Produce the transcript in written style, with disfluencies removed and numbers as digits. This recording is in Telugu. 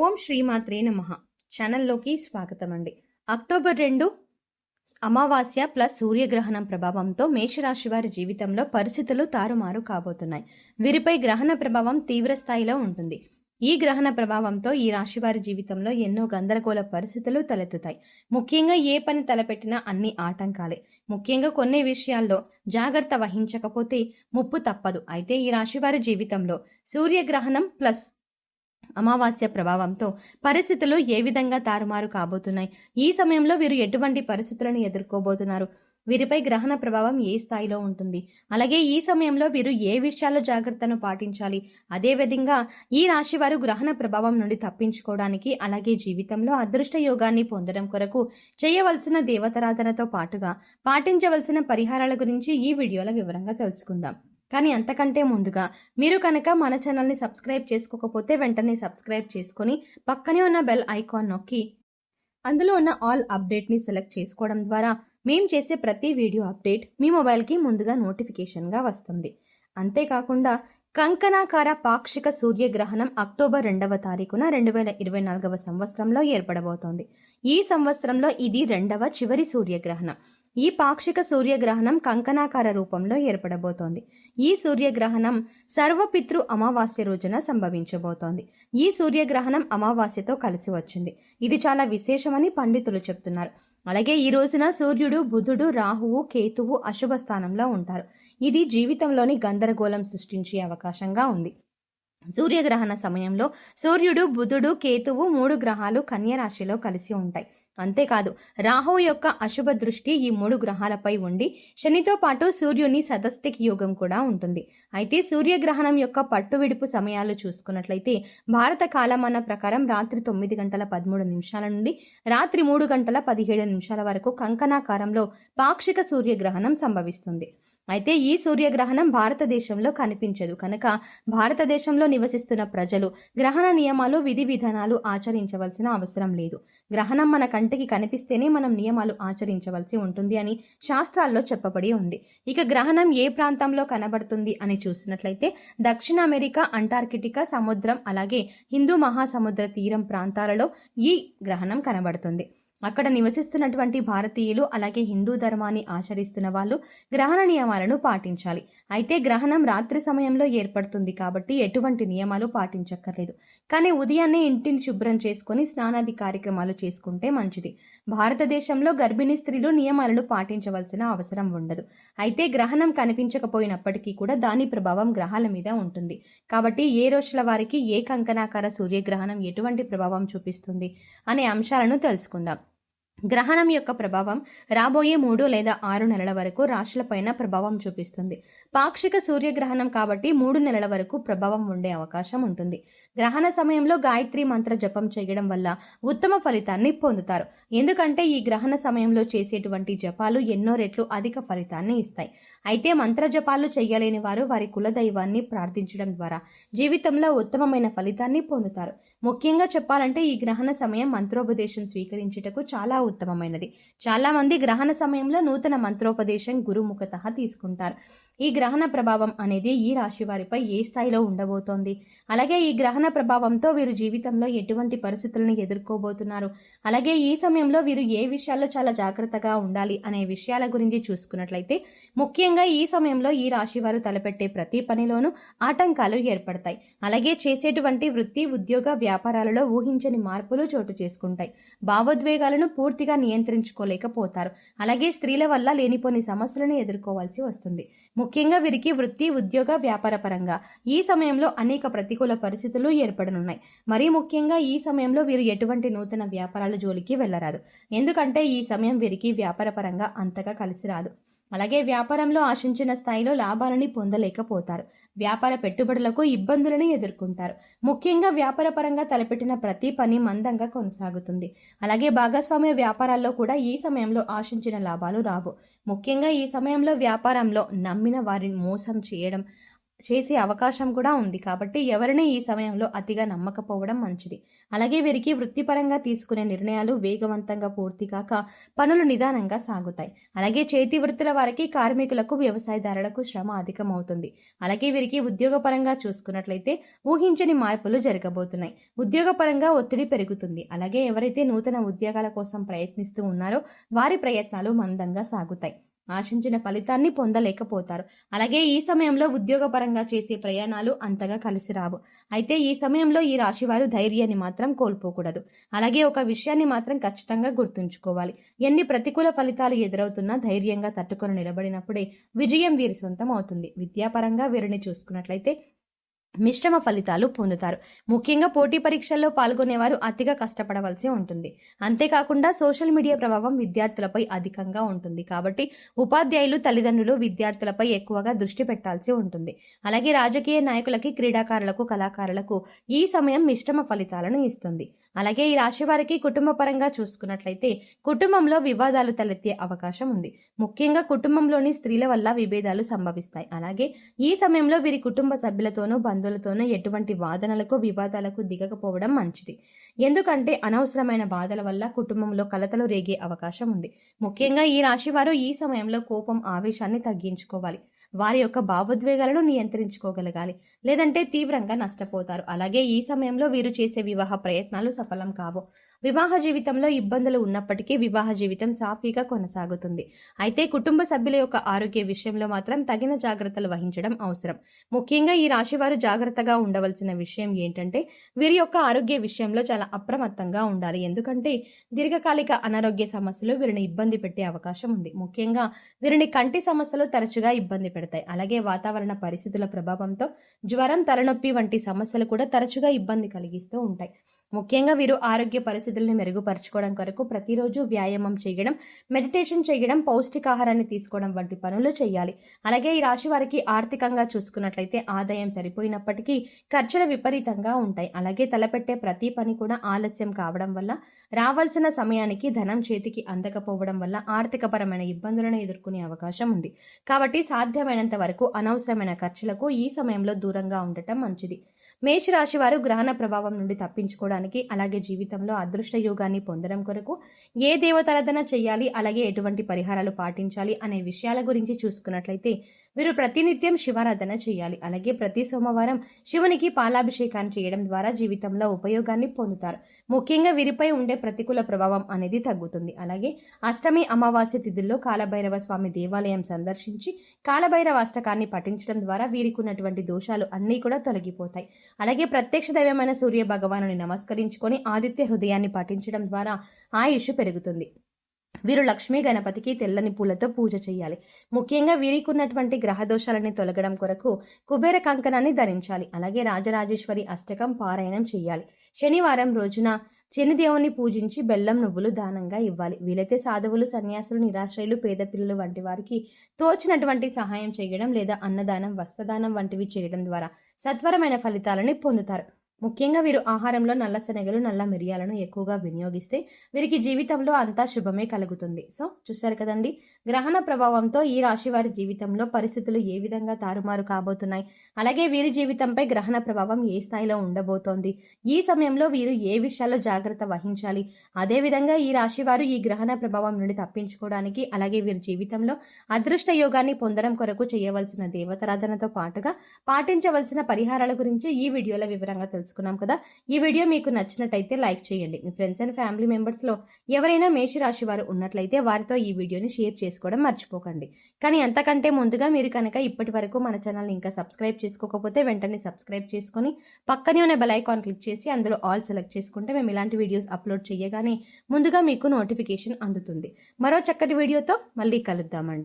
ఓం శ్రీమాత్రే నమః. ఛానల్లోకి స్వాగతం అండి. అక్టోబర్ 2 అమావాస్య ప్లస్ సూర్యగ్రహణం ప్రభావంతో మేషరాశి వారి జీవితంలో పరిస్థితులు తారుమారు కాబోతున్నాయి. వీరిపై గ్రహణ ప్రభావం తీవ్ర స్థాయిలో ఉంటుంది. ఈ గ్రహణ ప్రభావంతో ఈ రాశి వారి జీవితంలో ఎన్నో గందరగోళ పరిస్థితులు తలెత్తుతాయి. ముఖ్యంగా ఏ పని తలపెట్టినా అన్ని ఆటంకాలే. ముఖ్యంగా కొన్ని విషయాల్లో జాగ్రత్త వహించకపోతే ముప్పు తప్పదు. అయితే ఈ రాశి వారి జీవితంలో సూర్యగ్రహణం ప్లస్ అమావాస్య ప్రభావంతో పరిస్థితులు ఏ విధంగా తారుమారు కాబోతున్నాయి, ఈ సమయంలో వీరు ఎటువంటి పరిస్థితులను ఎదుర్కోబోతున్నారు, వీరిపై గ్రహణ ప్రభావం ఏ స్థాయిలో ఉంటుంది, అలాగే ఈ సమయంలో వీరు ఏ విషయాల్లో జాగ్రత్తను పాటించాలి, అదేవిధంగా ఈ రాశి వారు గ్రహణ ప్రభావం నుండి తప్పించుకోవడానికి అలాగే జీవితంలో అదృష్ట యోగాన్ని పొందడం కొరకు చేయవలసిన దేవతారాధనతో పాటుగా పాటించవలసిన పరిహారాల గురించి ఈ వీడియోలో వివరంగా తెలుసుకుందాం. కానీ అంతకంటే ముందుగా మీరు కనుక మన ఛానల్ని సబ్స్క్రైబ్ చేసుకోకపోతే వెంటనే సబ్స్క్రైబ్ చేసుకొని పక్కనే ఉన్న బెల్ ఐకాన్ నొక్కి అందులో ఉన్న ఆల్ అప్డేట్ని సెలెక్ట్ చేసుకోవడం ద్వారా మేము చేసే ప్రతి వీడియో అప్డేట్ మీ మొబైల్కి ముందుగా నోటిఫికేషన్గా వస్తుంది. అంతేకాకుండా కంకణాకార పాక్షిక సూర్యగ్రహణం అక్టోబర్ 2వ తారీఖున 2024వ సంవత్సరంలో ఏర్పడబోతోంది. ఈ సంవత్సరంలో ఇది 2వ చివరి సూర్యగ్రహణం. ఈ పాక్షిక సూర్యగ్రహణం కంకణాకార రూపంలో ఏర్పడబోతోంది. ఈ సూర్యగ్రహణం సర్వపితృ అమావాస్య రోజున సంభవించబోతోంది. ఈ సూర్యగ్రహణం అమావాస్యతో కలిసి వచ్చింది. ఇది చాలా విశేషమని పండితులు చెప్తున్నారు. అలాగే ఈ రోజున సూర్యుడు, బుధుడు, రాహువు, కేతువు అశుభ స్థానంలో ఉంటారు. ఇది జీవితంలోని గందరగోళం సృష్టించే అవకాశంగా ఉంది. సూర్యగ్రహణ సమయంలో సూర్యుడు, బుధుడు, కేతువు 3 గ్రహాలు కన్య రాశిలో కలిసి ఉంటాయి. అంతేకాదు రాహువు యొక్క అశుభ దృష్టి ఈ 3 గ్రహాలపై ఉండి శనితో పాటు సూర్యుని సదస్తికి యోగం కూడా ఉంటుంది. అయితే సూర్యగ్రహణం యొక్క పట్టు విడుపు సమయాలు చూసుకున్నట్లయితే భారత కాలమాన ప్రకారం రాత్రి 9:13 నుండి రాత్రి 3:17 వరకు కంకణాకారంలో పాక్షిక సూర్యగ్రహణం సంభవిస్తుంది. అయితే ఈ సూర్యగ్రహణం భారతదేశంలో కనిపించదు కనుక భారతదేశంలో నివసిస్తున్న ప్రజలు గ్రహణ నియమాలు, విధి విధానాలు ఆచరించవలసిన అవసరం లేదు. గ్రహణం మన కంటికి కనిపిస్తేనే మనం నియమాలు ఆచరించవలసి ఉంటుంది అని శాస్త్రాల్లో చెప్పబడి ఉంది. ఇక గ్రహణం ఏ ప్రాంతంలో కనబడుతుంది అని చూసినట్లయితే దక్షిణ అమెరికా, అంటార్కిటికా సముద్రం అలాగే హిందూ మహాసముద్ర తీరం ప్రాంతాలలో ఈ గ్రహణం కనబడుతుంది. అక్కడ నివసిస్తున్నటువంటి భారతీయులు అలాగే హిందూ ధర్మాన్ని ఆచరిస్తున్న వాళ్ళు గ్రహణ నియమాలను పాటించాలి. అయితే గ్రహణం రాత్రి సమయంలో ఏర్పడుతుంది కాబట్టి ఎటువంటి నియమాలు పాటించక్కర్లేదు. కానీ ఉదయాన్నే ఇంటిని శుభ్రం చేసుకుని స్నానాది కార్యక్రమాలు చేసుకుంటే మంచిది. భారతదేశంలో గర్భిణీ స్త్రీలు నియమాలను పాటించవలసిన అవసరం ఉండదు. అయితే గ్రహణం కనిపించకపోయినప్పటికీ కూడా దాని ప్రభావం గ్రహాల మీద ఉంటుంది. కాబట్టి ఏ రోజుల వారికి ఏ కంకణాకార సూర్యగ్రహణం ఎటువంటి ప్రభావం చూపిస్తుంది అనే అంశాలను తెలుసుకుందాం. గ్రహణం యొక్క ప్రభావం రాబోయే 3 లేదా 6 నెలల వరకు రాశులపైన ప్రభావం చూపిస్తుంది. పాక్షిక సూర్యగ్రహణం కాబట్టి 3 నెలల వరకు ప్రభావం ఉండే అవకాశం ఉంటుంది. గ్రహణ సమయంలో గాయత్రి మంత్ర జపం చేయడం వల్ల ఉత్తమ ఫలితాన్ని పొందుతారు. ఎందుకంటే ఈ గ్రహణ సమయంలో చేసేటువంటి జపాలు ఎన్నో రెట్లు అధిక ఫలితాన్ని ఇస్తాయి. అయితే మంత్ర జపాలు చేయలేని వారు వారి కులదైవాన్ని ప్రార్థించడం ద్వారా జీవితంలో ఉత్తమమైన ఫలితాన్ని పొందుతారు. ముఖ్యంగా చెప్పాలంటే ఈ గ్రహణ సమయం మంత్రోపదేశం స్వీకరించుటకు చాలా ఉత్తమమైనది. చాలా మంది గ్రహణ సమయంలో నూతన మంత్రోపదేశం గురుముఖతః తీసుకుంటారు. ఈ గ్రహణ ప్రభావం అనేది ఈ రాశి వారిపై ఏ స్థాయిలో ఉండబోతోంది, అలాగే ఈ గ్రహణ ప్రభావంతో వీరు జీవితంలో ఎటువంటి పరిస్థితులను ఎదుర్కోబోతున్నారు, అలాగే ఈ సమయంలో వీరు ఏ విషయాల్లో చాలా జాగ్రత్తగా ఉండాలి అనే విషయాల గురించి చూసుకున్నట్లయితే ముఖ్యంగా ఈ సమయంలో ఈ రాశి వారు తలపెట్టే ప్రతి పనిలోనూ ఆటంకాలు ఏర్పడతాయి. అలాగే చేసేటువంటి వృత్తి, ఉద్యోగ, వ్యాపారాలలో ఊహించని మార్పులు చోటు చేసుకుంటాయి. భావోద్వేగాలను పూర్తిగా నియంత్రించుకోలేకపోతారు. అలాగే స్త్రీల వల్ల లేనిపోని సమస్యలను ఎదుర్కోవాల్సి వస్తుంది. ముఖ్యంగా వీరికి వృత్తి, ఉద్యోగ, వ్యాపార పరంగా ఈ సమయంలో అనేక ప్రతికూల పరిస్థితులు ఏర్పడనున్నాయి. మరీ ముఖ్యంగా ఈ సమయంలో వీరు ఎటువంటి నూతన వ్యాపారాల జోలికి వెళ్లరాదు. ఎందుకంటే ఈ సమయం వీరికి వ్యాపార పరంగా అంతగా కలిసి రాదు. అలాగే వ్యాపారంలో ఆశించిన స్థాయిలో లాభాలని పొందలేకపోతారు. వ్యాపార పెట్టుబడులకు ఇబ్బందులను ఎదుర్కొంటారు. ముఖ్యంగా వ్యాపార పరంగా తలపెట్టిన ప్రతి పని మందంగా కొనసాగుతుంది. అలాగే భాగస్వామ్య వ్యాపారాల్లో కూడా ఈ సమయంలో ఆశించిన లాభాలు రావు. ముఖ్యంగా ఈ సమయంలో వ్యాపారంలో నమ్మిన వారిని మోసం చేయడం, చేసే అవకాశం కూడా ఉంది. కాబట్టి ఎవరిని ఈ సమయంలో అతిగా నమ్మకపోవడం మంచిది. అలాగే వీరికి వృత్తిపరంగా తీసుకునే నిర్ణయాలు వేగవంతంగా పూర్తి కాక పనులు నిదానంగా సాగుతాయి. అలాగే చేతి వృత్తుల వారికి, కార్మికులకు, వ్యవసాయదారులకు శ్రమ అధికమవుతుంది. అలాగే వీరికి ఉద్యోగపరంగా చూసుకున్నట్లయితే ఊహించని మార్పులు జరగబోతున్నాయి. ఉద్యోగపరంగా ఒత్తిడి పెరుగుతుంది. అలాగే ఎవరైతే నూతన ఉద్యోగాల కోసం ప్రయత్నిస్తూ ఉన్నారో వారి ప్రయత్నాలు మందంగా సాగుతాయి. ఆశించిన ఫలితాన్ని పొందలేకపోతారు. అలాగే ఈ సమయంలో ఉద్యోగపరంగా చేసే ప్రయాణాలు అంతగా కలిసి రావు. అయితే ఈ సమయంలో ఈ రాశివారు ధైర్యాన్ని మాత్రం కోల్పోకూడదు. అలాగే ఒక విషయాన్ని మాత్రం ఖచ్చితంగా గుర్తుంచుకోవాలి. ఎన్ని ప్రతికూల ఫలితాలు ఎదురవుతున్నా ధైర్యంగా తట్టుకొని నిలబడినప్పుడే విజయం వీరి సొంతం అవుతుంది. విద్యాపరంగా వీరిని చూసుకున్నట్లయితే మిశ్రమ ఫలితాలు పొందుతారు. ముఖ్యంగా పోటీ పరీక్షల్లో పాల్గొనేవారు అతిగా కష్టపడవలసి ఉంటుంది. అంతేకాకుండా సోషల్ మీడియా ప్రభావం విద్యార్థులపై అధికంగా ఉంటుంది. కాబట్టి ఉపాధ్యాయులు, తల్లిదండ్రులు విద్యార్థులపై ఎక్కువగా దృష్టి పెట్టాల్సి ఉంటుంది. అలాగే రాజకీయ నాయకులకి, క్రీడాకారులకు, కళాకారులకు ఈ సమయం మిశ్రమ ఫలితాలను ఇస్తుంది. అలాగే ఈ రాశి వారికి కుటుంబ పరంగా చూసుకున్నట్లయితే కుటుంబంలో వివాదాలు తలెత్తే అవకాశం ఉంది. ముఖ్యంగా కుటుంబంలోని స్త్రీల వల్ల విభేదాలు సంభవిస్తాయి. అలాగే ఈ సమయంలో వీరి కుటుంబ సభ్యులతోనూ బంధువులతోనూ ఎటువంటి వాదనలకు, వివాదాలకు దిగకపోవడం మంచిది. ఎందుకంటే అనవసరమైన బాధల వల్ల కుటుంబంలో కలతలు రేగే అవకాశం ఉంది. ముఖ్యంగా ఈ రాశి వారు ఈ సమయంలో కోపం, ఆవేశాన్ని తగ్గించుకోవాలి. వారి యొక్క భావోద్వేగాలను నియంత్రించుకోగలగాలి. లేదంటే తీవ్రంగా నష్టపోతారు. అలాగే ఈ సమయంలో వీరు చేసే వివాహ ప్రయత్నాలు సఫలం కావు. వివాహ జీవితంలో ఇబ్బందులు ఉన్నప్పటికీ వివాహ జీవితం సాఫీగా కొనసాగుతుంది. అయితే కుటుంబ సభ్యుల యొక్క ఆరోగ్య విషయంలో మాత్రం తగిన జాగ్రత్తలు వహించడం అవసరం. ముఖ్యంగా ఈ రాశి వారు జాగ్రత్తగా ఉండవలసిన విషయం ఏంటంటే వీరి యొక్క ఆరోగ్య విషయంలో చాలా అప్రమత్తంగా ఉండాలి. ఎందుకంటే దీర్ఘకాలిక అనారోగ్య సమస్యలు వీరిని ఇబ్బంది పెట్టే అవకాశం ఉంది. ముఖ్యంగా వీరిని కంటి సమస్యలు తరచుగా ఇబ్బంది పెడతాయి. అలాగే వాతావరణ పరిస్థితుల ప్రభావంతో జ్వరం, తలనొప్పి వంటి సమస్యలు కూడా తరచుగా ఇబ్బంది కలిగిస్తూ ఉంటాయి. ముఖ్యంగా వీరు ఆరోగ్య పరిస్థితులను మెరుగుపరచుకోవడం కొరకు ప్రతిరోజు వ్యాయామం చేయడం, మెడిటేషన్ చేయడం, పౌష్టికాహారాన్ని తీసుకోవడం వంటి పనులు చేయాలి. అలాగే ఈ రాశి వారికి ఆర్థికంగా చూసుకున్నట్లయితే ఆదాయం సరిపోయినప్పటికీ ఖర్చులు విపరీతంగా ఉంటాయి. అలాగే తలపెట్టే ప్రతి పని కూడా ఆలస్యం కావడం వల్ల, రావాల్సిన సమయానికి ధనం చేతికి అందకపోవడం వల్ల ఆర్థికపరమైన ఇబ్బందులను ఎదుర్కొనే అవకాశం ఉంది. కాబట్టి సాధ్యమైనంత వరకు అనవసరమైన ఖర్చులకు ఈ సమయంలో దూరంగా ఉండటం మంచిది. మేషరాశి వారు గ్రహణ ప్రభావం నుండి తప్పించుకోవడానికి, అలాగే జీవితంలో అదృష్ట యోగాన్ని పొందడం కొరకు ఏ దేవతారాధన చేయాలి, అలాగే ఎటువంటి పరిహారాలు పాటించాలి అనే విషయాల గురించి చూసుకున్నట్లయితే వీరు ప్రతినిత్యం శివారాధన చేయాలి. అలాగే ప్రతి సోమవారం శివునికి పాలాభిషేకాన్ని చేయడం ద్వారా జీవితంలో ఉపయోగాన్ని పొందుతారు. ముఖ్యంగా వీరిపై ఉండే ప్రతికూల ప్రభావం అనేది తగ్గుతుంది. అలాగే అష్టమి, అమావాస్య తిథుల్లో కాలభైరవ స్వామి దేవాలయం సందర్శించి కాలభైరవ అష్టకాన్ని పఠించడం ద్వారా వీరికి ఉన్నటువంటి దోషాలు అన్నీ కూడా తొలగిపోతాయి. అలాగే ప్రత్యక్ష దైవమైన సూర్య భగవానుని నమస్కరించుకొని ఆదిత్య హృదయాన్ని పఠించడం ద్వారా ఆయుష్ పెరుగుతుంది. వీరు లక్ష్మీ గణపతికి తెల్లని పూలతో పూజ చేయాలి. ముఖ్యంగా వీరికి ఉన్నటువంటి గ్రహ దోషాలని తొలగడం కొరకు కుబేర కంకణాన్ని ధరించాలి. అలాగే రాజరాజేశ్వరి అష్టకం పారాయణం చేయాలి. శనివారం రోజున శనిదేవుని పూజించి బెల్లం, నువ్వులు దానంగా ఇవ్వాలి. వీలైతే సాధువులు, సన్యాసులు, నిరాశ్రయులు, పేద పిల్లలు వంటి వారికి తోచినటువంటి సహాయం చేయడం లేదా అన్నదానం, వస్త్రదానం వంటివి చేయడం ద్వారా సత్వరమైన ఫలితాలని పొందుతారు. ముఖ్యంగా వీరు ఆహారంలో నల్ల శనగలు, నల్ల మిరియాలను ఎక్కువగా వినియోగిస్తే వీరికి జీవితంలో అంతా శుభమే కలుగుతుంది. సో చూశారు కదండి, గ్రహణ ప్రభావంతో ఈ రాశి వారి జీవితంలో పరిస్థితులు ఏ విధంగా తారుమారు కాబోతున్నాయి, అలాగే వీరి జీవితంపై గ్రహణ ప్రభావం ఏ స్థాయిలో ఉండబోతోంది, ఈ సమయంలో వీరు ఏ విషయాల్లో జాగ్రత్త వహించాలి, అదేవిధంగా ఈ రాశి వారు ఈ గ్రహణ ప్రభావం నుండి తప్పించుకోవడానికి, అలాగే వీరి జీవితంలో అదృష్ట యోగాన్ని పొందడం కొరకు చేయవలసిన దేవతారాధనతో పాటుగా పాటించవలసిన పరిహారాల గురించి ఈ వీడియోలో వివరంగా తెలుసుకున్నాం కదా. ఈ వీడియో మీకు నచ్చినట్టయితే లైక్ చేయండి. మీ ఫ్రెండ్స్ అండ్ ఫ్యామిలీ మెంబర్స్లో ఎవరైనా మేషరాశి వారు ఉన్నట్లయితే వారితో ఈ వీడియోని షేర్ చేసుకోవడం మర్చిపోకండి. కానీ అంతకంటే ముందుగా మీరు కనుక ఇప్పటి వరకు మన ఛానల్ని ఇంకా సబ్స్క్రైబ్ చేసుకోకపోతే వెంటనే సబ్స్క్రైబ్ చేసుకొని పక్కనే ఉన్న బెల్ ఐకాన్ క్లిక్ చేసి అందులో ఆల్ సెలెక్ట్ చేసుకుంటే మేము ఇలాంటి వీడియోస్ అప్లోడ్ చేయగానే ముందుగా మీకు నోటిఫికేషన్ అందుతుంది. మరో చక్కటి వీడియోతో మళ్ళీ కలుద్దామండి.